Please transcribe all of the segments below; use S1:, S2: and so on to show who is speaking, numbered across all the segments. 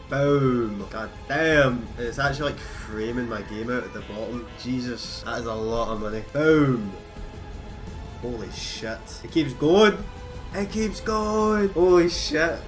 S1: Boom. God damn. It's actually like framing my game out at the bottom. Jesus, that is a lot of money. Boom. Holy shit. It keeps going. It keeps going. Holy shit.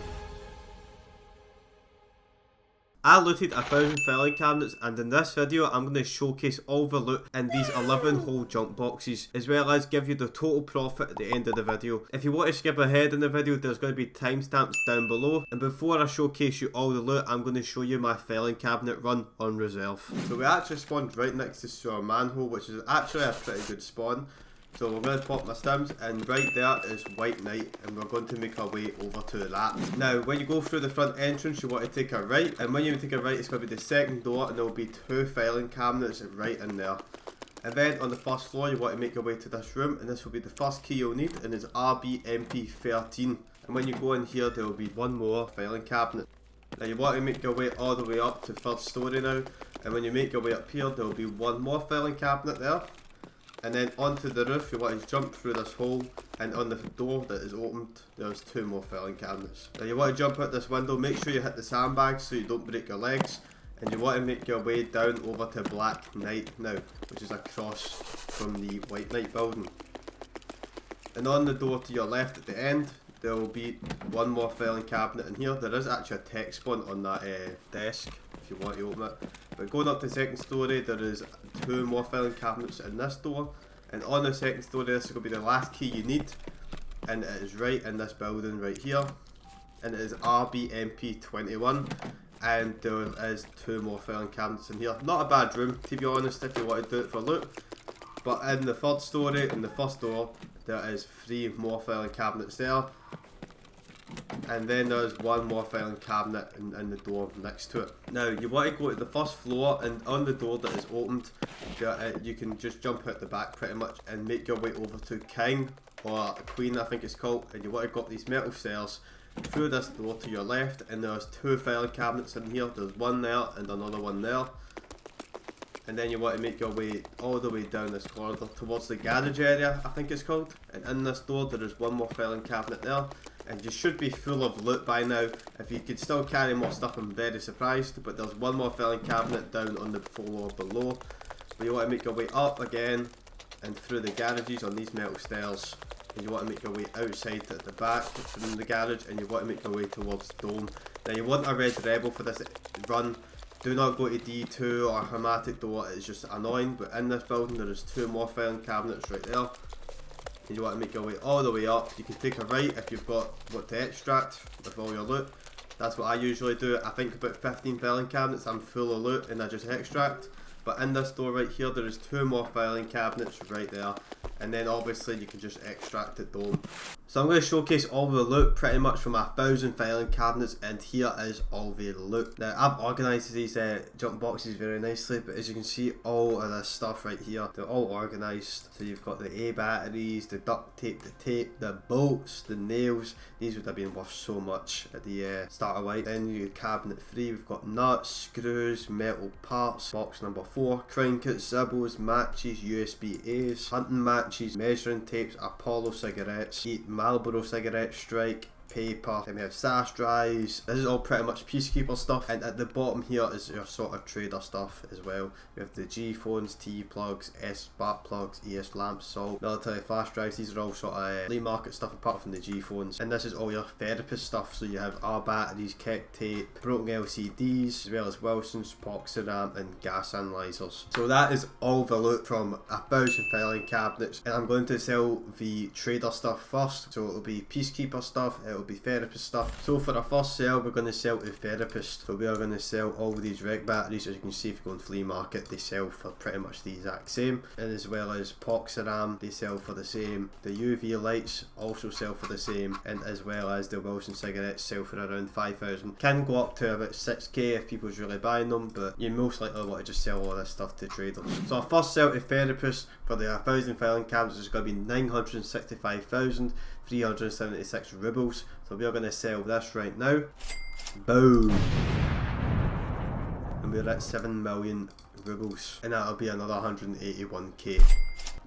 S1: I looted 1,000 filing cabinets, and in this video I'm going to showcase all the loot in these 11 whole junk boxes, as well as give you the total profit at the end of the video. If you want to skip ahead in the video, there's going to be timestamps down below, and before I showcase you all the loot, I'm going to show you my filing cabinet run on reserve. So we actually spawned right next to our manhole, which is actually a pretty good spawn. So we're going to pop my stims, and right there is White Knight, and we're going to make our way over to that. Now, when you go through the front entrance, you want to take a right, and when you take a right, it's going to be the second door, and there will be 2 filing cabinets right in there. And then on the first floor, you want to make your way to this room, and this will be the first key you'll need, and it's RBMP13. And when you go in here, there will be 1 more filing cabinet. Now you want to make your way all the way up to 3rd story now, and when you make your way up here, there will be 1 more filing cabinet there. And then onto the roof, you want to jump through this hole, and on the door that is opened, there's 2 more filing cabinets. Now you want to jump out this window, make sure you hit the sandbags so you don't break your legs, and you want to make your way down over to Black Knight now, which is across from the White Knight building. And on the door to your left at the end, there will be 1 more filing cabinet in here. There is actually a text spawn on that desk if you want to open it. But going up to the 2nd story, there is 2 more filing cabinets in this door, and on the 2nd story this is going to be the last key you need, and it is right in this building right here, and it is RBMP21, and there is 2 more filing cabinets in here. Not a bad room, to be honest, if you want to do it for loot. But in the 3rd story, in the first door, there is 3 more filing cabinets there. And then there's 1 more filing cabinet in the door next to it. Now you want to go to the 1st floor, and on the door that is opened, you can just jump out the back pretty much and make your way over to King, or Queen I think it's called, and you want to go up these metal stairs through this door to your left, and there's 2 filing cabinets in here. There's 1 there and another 1 there. And then you want to make your way all the way down this corridor towards the garage area, I think it's called. And in this door there is 1 more filing cabinet there. And you should be full of loot by now. If you could still carry more stuff, I'm very surprised. But there's 1 more filing cabinet down on the floor below. But you want to make your way up again and through the garages on these metal stairs. And you want to make your way outside at the back from the garage, and you want to make your way towards the dome. Now you want a red rebel for this run. Do not go to D2 or Hermetic Door, it's just annoying. But in this building there is 2 more filing cabinets right there. And you want to make your way all the way up. You can take a right if you've got what to extract with all your loot. That's what I usually do. I think about 15 filing cabinets, I'm full of loot and I just extract. But in this door right here, there is 2 more filing cabinets right there. And then obviously you can just extract the dome. So I'm going to showcase all the loot pretty much from 1,000 filing cabinets, and here is all the loot. Now I've organised these junk boxes very nicely, but as you can see, all of this stuff right here, they're all organised. So you've got the A batteries, the duct tape, the bolts, the nails. These would have been worth so much at the start of life. Then you cabinet 3, we've got nuts, screws, metal parts. Box number 4, crinkets, zibbles, matches, USB-A's, hunting matches, measuring tapes, Apollo cigarettes, Marlboro cigarette strike, paper, then we have sash drives. This is all pretty much peacekeeper stuff, and at the bottom here is your sort of trader stuff as well. We have the G phones, T plugs, S spark plugs, ES lamps, salt, military flash drives. These are all sort of flea market stuff apart from the G phones. And this is all your therapist stuff, so you have R batteries, Keck tape, broken LCDs, as well as Wilson's, Poxeram and gas analyzers. So that is all the loot from 1,000 filing cabinets, and I'm going to sell the trader stuff first. So it'll be peacekeeper stuff, it'll be therapist stuff. So for our first sale, we're going to sell to therapist. So we are going to sell all these rec batteries. As you can see, if you go on flea market, they sell for pretty much the exact same. And as well as Poxeram, they sell for the same. The UV lights also sell for the same, and as well as the Wilson cigarettes sell for around 5,000. Can go up to about 6k if people's really buying them, but you most likely want to just sell all this stuff to traders. So our first sale to therapist for the 1,000 filing cabinets is going to be 965,376 rubles. So we are going to sell this right now. Boom. And we're at 7 million rubles, and that'll be another 181k.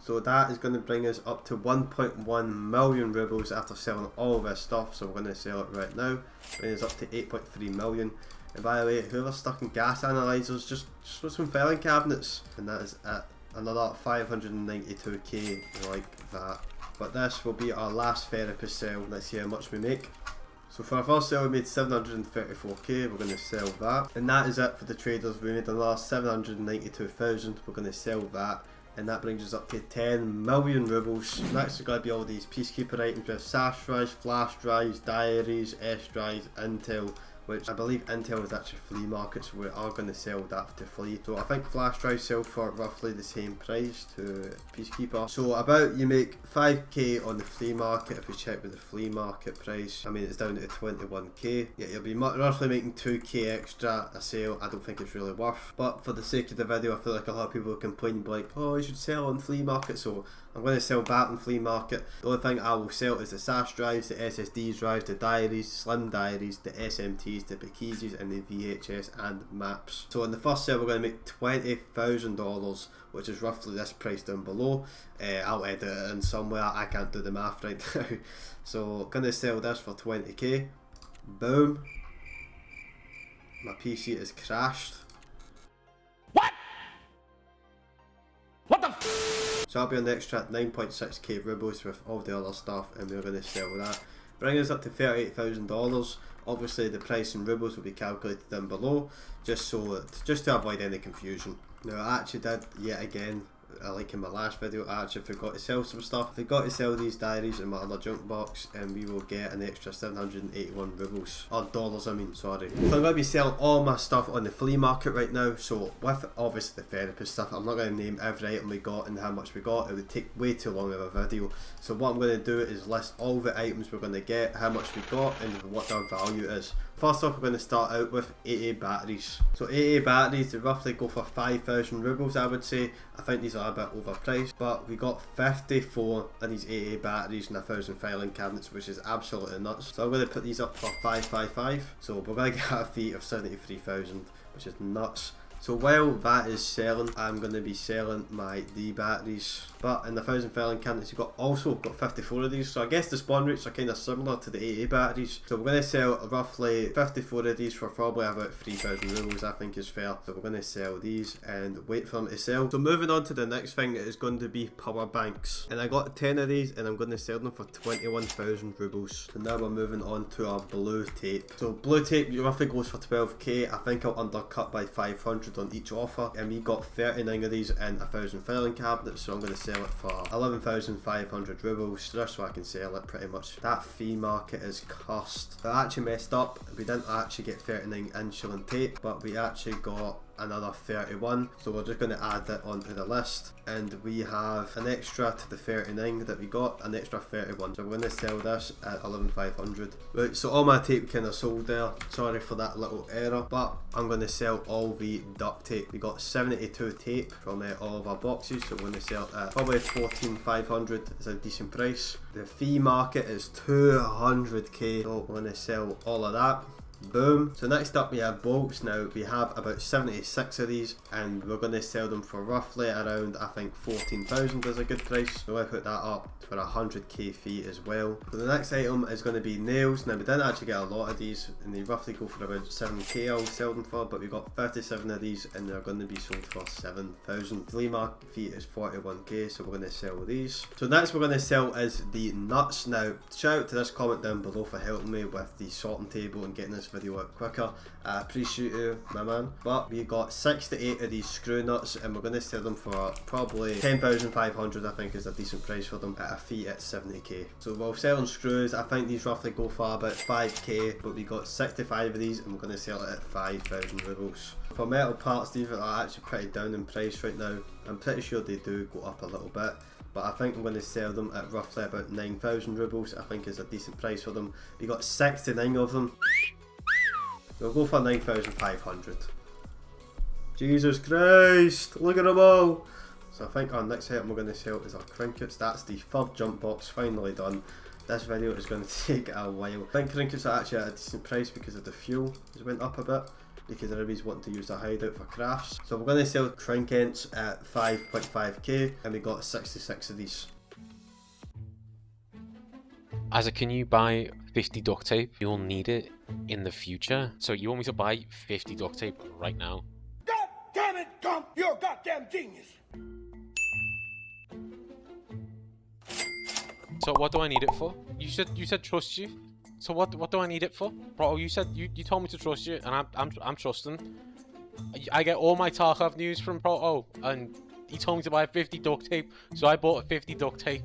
S1: So that is going to bring us up to 1.1 million rubles after selling all of this stuff. So we're going to sell it right now. Bring us up to 8.3 million. And by the way, whoever's stuck in gas analyzers, just put some filing cabinets. And that is it. Another 592k like that. But this will be our last therapist sale. Let's see how much we make. So for our first sale we made 734k, we're going to sell that. And that is it for the traders. We made another 792,000, we're going to sell that. And that brings us up to 10 million rubles. Next is going to be all these peacekeeper items. We have SAS drives, flash drives, diaries, S drives, intel, which I believe intel is actually flea market, so we are going to sell that to flea. So I think flash drives sell for roughly the same price to peacekeeper. So about you make 5k on the flea market. If we check with the flea market price, I mean it's down to 21k. Yeah, you'll be roughly making 2k extra a sale. I don't think it's really worth, but for the sake of the video, I feel like a lot of people complain like, oh, you should sell on flea market, so I'm going to sell that on flea market. The only thing I will sell is the SAS drives, the SSD drives, the diaries, slim diaries, the SMTs, the Bikizis, and the VHS and maps. So in the first sale we're going to make $20,000, which is roughly this price down below. I'll edit it in somewhere, I can't do the math right now. So going to sell this for 20k. Boom. My PC is crashed. So I'll be on the extra 9.6k rubles with all the other stuff, and we're going to sell that. Bringing us up to $38,000. Obviously the price in rubles will be calculated down below, just to avoid any confusion. Now I actually did, yet again, like in my last video, I actually forgot to sell some stuff. I forgot to sell these diaries in my other junk box, and we will get an extra 781 rubles, or dollars I mean, sorry. So I'm going to be selling all my stuff on the flea market right now. So with obviously the therapist stuff, I'm not going to name every item we got and how much we got, it would take way too long of a video. So what I'm going to do is list all the items we're going to get, how much we got, and what their value is. First off, we're going to start out with AA batteries. So AA batteries, they roughly go for 5,000 rubles, I would say. I think these are a bit overpriced, but we got 54 of these AA batteries and 1,000 filing cabinets, which is absolutely nuts. So I'm going to put these up for 555. So we're going to get a fee of 73,000, which is nuts. So while that is selling, I'm going to be selling my D batteries. But in the 1,000 filing cabinets, you've also got 54 of these. So I guess the spawn rates are kind of similar to the AA batteries. So we're going to sell roughly 54 of these for probably about 3,000 rubles, I think is fair. So we're going to sell these and wait for them to sell. So moving on to the next thing is going to be power banks. And I got 10 of these and I'm going to sell them for 21,000 rubles. So now we're moving on to our blue tape. So blue tape roughly goes for 12k. I think I'll undercut by 500 on each offer, and we got 39 of these in 1,000 filing cabinets, so I'm going to sell it for 11,500 rubles just so I can sell it pretty much. That fee market is cursed. I actually messed up. We didn't actually get 39 insulin tape, but we actually got another 31, so we're just going to add that onto the list, and we have an extra to the 39 that we got, an extra 31, so we're going to sell this at 11,500. Right, so all my tape kind of sold there, sorry for that little error, but I'm going to sell all the duct tape. We got 72 tape from all of our boxes, so we're going to sell it at probably 14,500, it's a decent price. The fee market is 200k, so we're going to sell all of that. Boom. So next up we have bolts. Now we have about 76 of these, and we're going to sell them for roughly around, I think 14,000 is a good price. So I put that up for a 100k fee as well. So the next item is going to be nails. Now we didn't actually get a lot of these, and they roughly go for about 7k I'll sell them for, but we got 57 of these and they're going to be sold for 7,000. Flea market fee is 41k, so we're going to sell these. So next we're going to sell is the nuts. Now shout out to this comment down below for helping me with the sorting table and getting this video out quicker. I appreciate you, my man. But we got 68 of these screw nuts, and we're going to sell them for probably 10,500, I think is a decent price for them, at a fee at 70k. So while selling screws, I think these roughly go for about 5k, but we got 65 of these and we're going to sell it at 5,000 rubles. For metal parts, these are actually pretty down in price right now. I'm pretty sure they do go up a little bit, but I think I'm going to sell them at roughly about 9,000 rubles. I think is a decent price for them. We got 69 of them. We'll go for 9,500. Jesus Christ, look at them all. So I think our next item we're going to sell is our trinkets. That's the third jump box finally done. This video is going to take a while. I think trinkets are actually at a decent price because of the fuel has went up a bit, because everybody's wanting to use the hideout for crafts. So we're going to sell trinkets at 5.5k, and we got 66 of these.
S2: Isaac, can you buy 50 duct tape? You'll need it in the future. So you want me to buy 50 duct tape right now?
S3: God damn it, Gump! You're a goddamn genius!
S2: So what do I need it for? You said trust you. So what do I need it for, bro? You said you told me to trust you, and I'm trusting. I get all my Tarkov news from Proto, and he told me to buy 50 duct tape, so I bought 50 duct tape.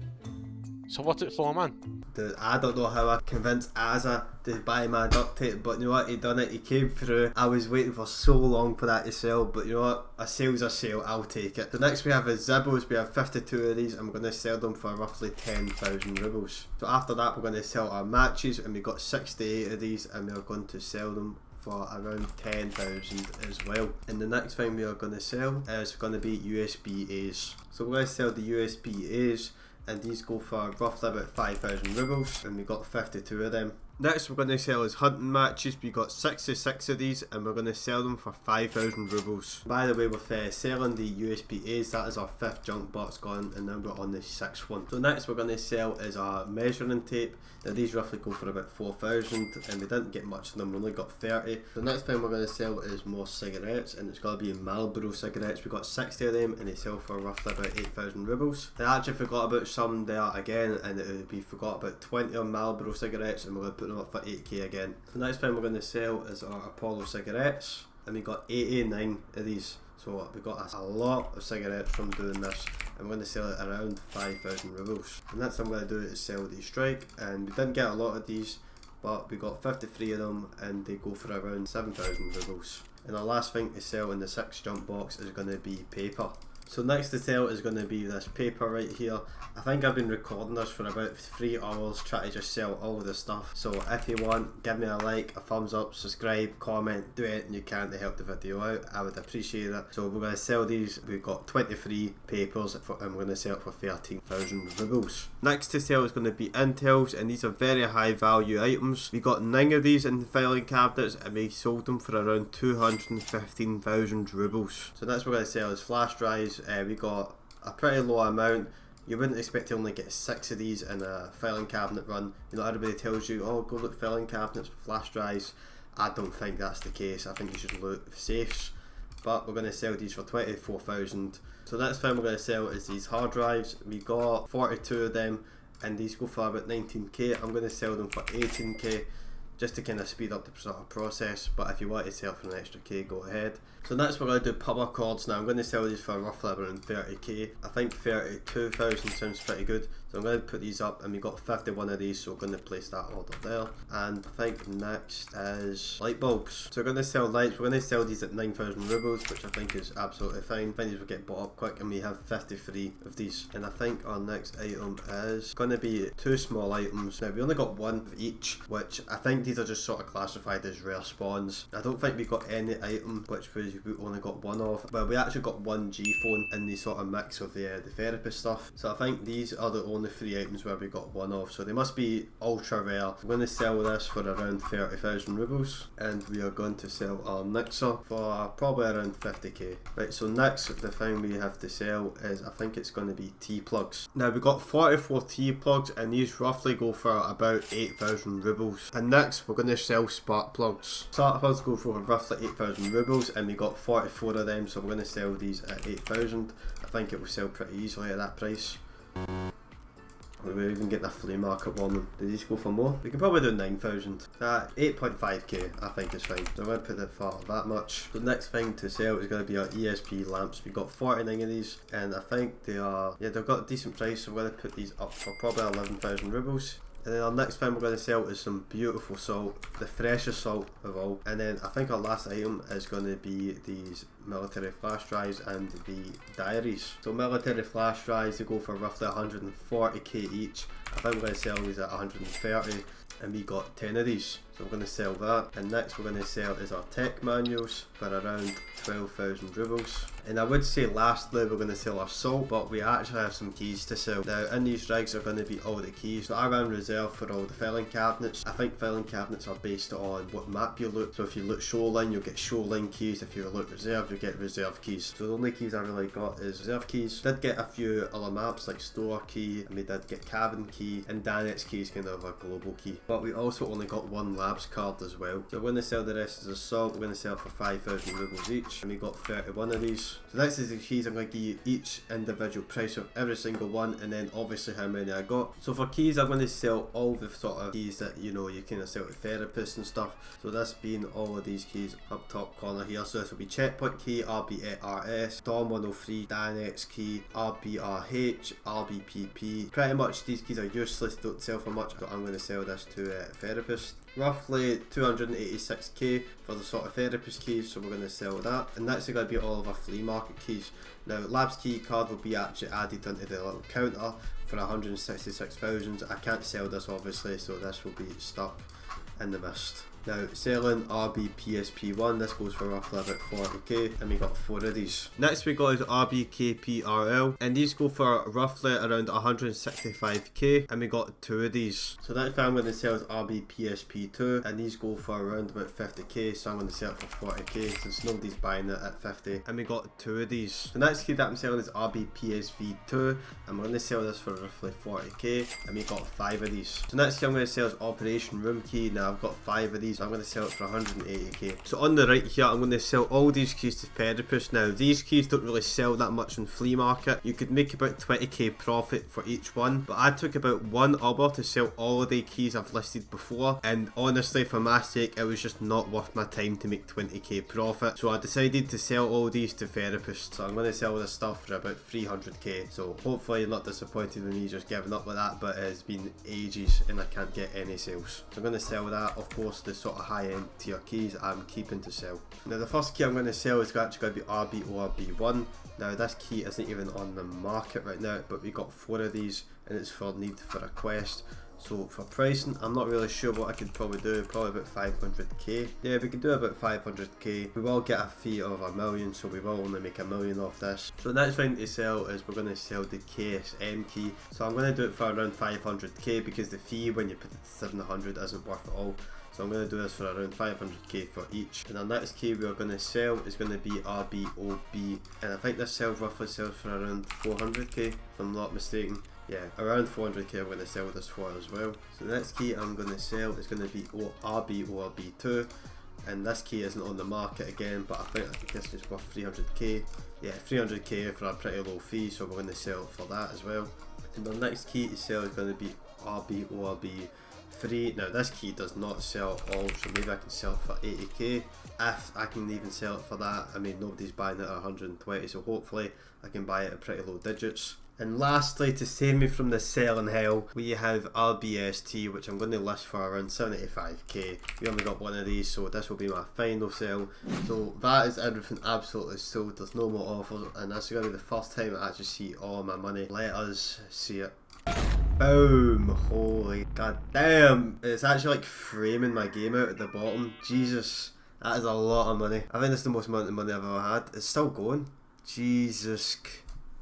S2: So what's it for, man?
S1: Dude, I don't know how I convinced Azza to buy my duct tape, but you know what, he done it, he came through. I was waiting for so long for that to sell, but you know what, a sale's a sale, I'll take it. The next we have is Zibbos. We have 52 of these, and we're going to sell them for roughly 10,000 rubles. So after that we're going to sell our matches, and we got 68 of these, and we're going to sell them for around 10,000 as well. And the next thing we are going to sell is going to be USB A's. So we're going to sell the USB A's, and these go for roughly about 5,000 rubles, and we got 52 of them. Next we're going to sell is hunting matches. We got 66 of these, and we're going to sell them for 5,000 rubles. By the way, with selling the USB A's, that is our 5th junk box gone, and now we're on the 6th one. So next we're going to sell is our measuring tape. Now these roughly go for about 4,000, and we didn't get much of them, we only got 30. The next thing we're going to sell is more cigarettes, and it's going to be Marlboro cigarettes. We got 60 of them, and they sell for roughly about 8,000 rubles. I actually forgot about some there again, and we forgot about 20 of Marlboro cigarettes, and we're going to put them up for 8k again. The next thing we're going to sell is our Apollo cigarettes, and we got 89 of these. So we got a lot of cigarettes from doing this, and we're going to sell it around 5,000 rubles. And next thing I'm going to do is sell the strike, and we didn't get a lot of these, but we got 53 of them, and they go for around 7,000 rubles. And our last thing to sell in the 6th jump box is going to be paper. So next to sell is going to be this paper right here. I think I've been recording this for about 3 hours trying to just sell all of this stuff. So if you want, give me a like, a thumbs up, subscribe, comment, do anything you can to help the video out. I would appreciate it. So we're going to sell these. We've got 23 papers, and we're going to sell it for 13,000 rubles. Next to sell is going to be Intels, and these are very high value items. We got 9 of these in the filing cabinets, and we sold them for around 215,000 rubles. So next we're going to sell is flash drives. We got a pretty low amount. You wouldn't expect to only get 6 of these in a filing cabinet run. You know, everybody tells you, oh, go look filing cabinets for flash drives. I don't think that's the case. I think you should look safes. But we're going to sell these for 24,000. So next thing we're going to sell is these hard drives. We got 42 of them, and these go for about 19k. I'm going to sell them for 18k, just to kind of speed up the sort of process, but if you want to sell for an extra k, go ahead. So next we're going to do power cords. Now I'm going to sell these for roughly around 30k. I think 32,000 sounds pretty good, so I'm going to put these up, and we got 51 of these, so we're going to place that order there. And I think next is light bulbs. So we're going to sell lights. We're going to sell these at 9,000 rubles, which I think is absolutely fine. I think these will get bought up quick, and we have 53 of these. And I think our next item is going to be 2 small items. Now we only got 1 of each, which I think these are just sort of classified as rare spawns. I don't think we got any item which we only got 1 of. Well, we actually got 1 G phone in the sort of mix of the therapist stuff. So I think these are the only 3 items where we got 1 of. So they must be ultra rare. I'm going to sell this for around 30,000 rubles, and we are going to sell our mixer for probably around 50k. Right, so next the thing we have to sell is, I think it's going to be T-plugs. Now we got 44 T-plugs, and these roughly go for about 8,000 rubles. And next we're going to sell spark plugs. Spark plugs go for roughly 8,000 rubles, and we got 44 of them, so we're going to sell these at 8,000. I think it will sell pretty easily at that price. We're even getting a flea market one. Did these go for more? We can probably do 9,000. 8.5k I think is fine. So I won't put it for that much. The next thing to sell is going to be our ESP lamps. We got 49 of these, and I think they are, yeah, they've got a decent price, so we're going to put these up for probably 11,000 rubles. And then our next thing we're going to sell is some beautiful salt, the freshest salt of all. And then I think our last item is going to be these military flash drives and the diaries. So military flash drives, they go for roughly 140k each. I think we're going to sell these at 130, and we got 10 of these. So we're going to sell that. And next we're going to sell is our tech manuals for around 12,000 rubles. And I would say lastly we're going to sell our salt, but we actually have some keys to sell. Now in these rigs are going to be all the keys. So I ran reserve for all the filing cabinets. I think filing cabinets are based on what map you loot. So if you loot shoreline, you'll get shoreline keys. If you loot reserve, you'll get reserve keys. So the only keys I really got is reserve keys. Did get a few other maps like store key, and we did get cabin key, and Danet's key is kind of a global key. But we also only got 1 left Labs card as well. So we're going to sell the rest as assault. We're going to sell it for 5,000 rubles each, and we got 31 of these. So next is the keys. I'm going to give you each individual price of every single one, and then obviously how many I got. So for keys, I'm going to sell all the sort of keys that you kind of sell to therapists and stuff. So this being all of these keys up top corner here. So this will be checkpoint key, RBRS, Dom 103, Dynex key, RBRH, RBPP. Pretty much these keys are useless, don't sell for much, but I'm going to sell this to a therapist. Roughly 286k for the sort of therapist keys, so we're going to sell that. And that's going to be all of our flea market keys. Now Labs key card will be actually added onto the little counter for 166,000. I can't sell this obviously, so this will be stuck in the mist. Now selling RB PSP1, this goes for roughly about 40k, and we got 4 of these. Next we got is RBKPRL, and these go for roughly around 165k, and we got 2 of these. So next I'm going to sell is RB PSP2, and these go for around about 50k, so I'm going to sell it for 40k since nobody's buying it at 50, and we got 2 of these. The next key that I'm selling is RB PSV2, I'm going to sell this for roughly 40k, and we got 5 of these. So next key I'm going to sell is Operation Room Key. Now I've got 5 of these. I'm going to sell it for 180k. So on the right here, I'm going to sell all these keys to therapists. Now these keys don't really sell that much on flea market. You could make about 20k profit for each one, but I took about 1 hour to sell all of the keys I've listed before, and honestly for my sake it was just not worth my time to make 20k profit. So I decided to sell all these to therapists. So I'm going to sell this stuff for about 300k. So hopefully you're not disappointed with me just giving up with that, but it has been ages and I can't get any sales. So I'm going to sell that. Of course the sort of high-end tier keys I'm keeping to sell. Now the first key I'm going to sell is actually going to be RBORB1. Now this key isn't even on the market right now, but we got 4 of these and it's for need for a quest. So for pricing, I'm not really sure what I could probably do, probably about 500k. Yeah, we could do about 500k. We will get a fee of $1 million, so we will only make $1 million off this. So the next thing to sell is we're going to sell the KSM key. So I'm going to do it for around 500k because the fee when you put it to 700 isn't worth it all. So I'm going to do this for around 500k for each. And the next key we are going to sell is going to be RBOB. And I think this roughly sells for around 400k if I'm not mistaken. Yeah, around 400k I'm going to sell this for as well. So the next key I'm going to sell is going to be RBORB2. And this key isn't on the market again, but I think this is worth 300k. Yeah, 300k for a pretty low fee, so we're going to sell it for that as well. And the next key to sell is going to be RBORB3. Now this key does not sell at all, so maybe I can sell it for 80k. If I can even sell it for that, I mean nobody's buying it at 120, so hopefully I can buy it at pretty low digits. And lastly, to save me from the selling hell, we have RBST, which I'm going to list for around 75k. We only got 1 of these, so this will be my final sale. So that is everything absolutely sold. There's no more offers, and this is going to be the first time I actually see all of my money. Let us see it. Boom! Holy god damn! It's actually like framing my game out at the bottom. Jesus, that is a lot of money. I think that's the most amount of money I've ever had. It's still going. Jesus.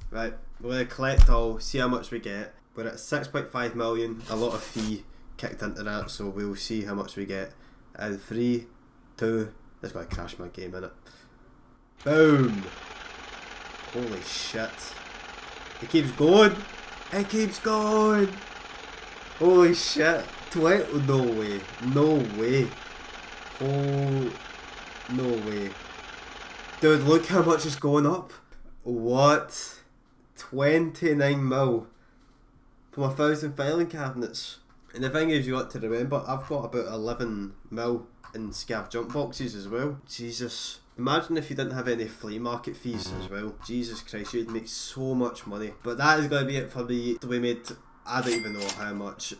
S1: Right, we're going to collect all, see how much we get. We're at 6.5 million, a lot of fee kicked into that, so we'll see how much we get. And 3, 2, that's going to crash my game, innit? Boom! Holy shit. It keeps going! It keeps going! Holy shit. 20, no way. No way. Oh, no way. Dude, look how much is going up. What? 29 mil for 1,000 filing cabinets. And the thing is, you got to remember, I've got about 11 mil in scav jump boxes as well. Jesus. Imagine if you didn't have any flea market fees as well. Jesus Christ, you'd make so much money. But that is going to be it for me. We made, I don't even know how much.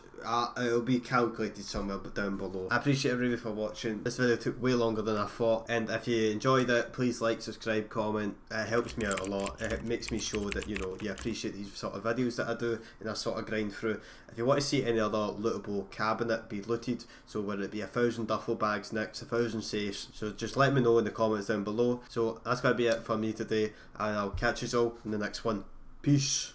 S1: It'll be calculated somewhere down below. I appreciate everybody for watching. This video took way longer than I thought, and if you enjoyed it, please like, subscribe, comment. It helps me out a lot. It makes me show that you appreciate these sort of videos that I do and I sort of grind through. If you want to see any other lootable cabinet be looted, so whether it be 1,000 duffel bags next, 1,000 safes, so just let me know in the comments down below. So that's going to be it for me today, and I'll catch you all in the next one. Peace.